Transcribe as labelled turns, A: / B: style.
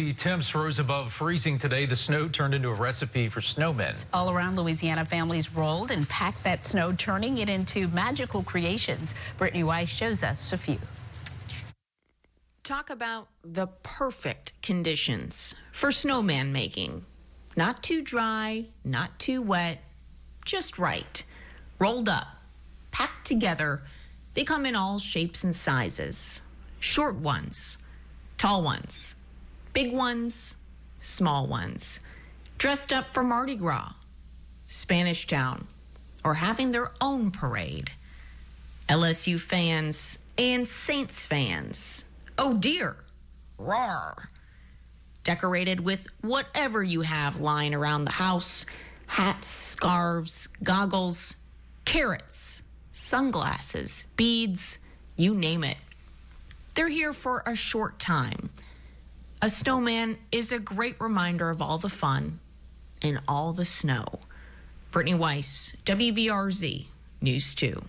A: The temps rose above freezing today. The snow turned into a recipe for snowmen.
B: All around Louisiana, families rolled and packed that snow, turning it into magical creations. Brittany Weiss shows us a few.
C: Talk about the perfect conditions for snowman making. Not too dry, not too wet, just right. Rolled up, packed together. They come in all shapes and sizes. Short ones, tall ones, big ones, small ones. Dressed up for Mardi Gras, Spanish Town, or having their own parade. LSU fans and Saints fans. Oh dear, roar. Decorated with whatever you have lying around the house. Hats, scarves, goggles, carrots, sunglasses, beads, you name it. They're here for a short time. A snowman is a great reminder of all the fun and all the snow. Brittany Weiss, WBRZ, News 2.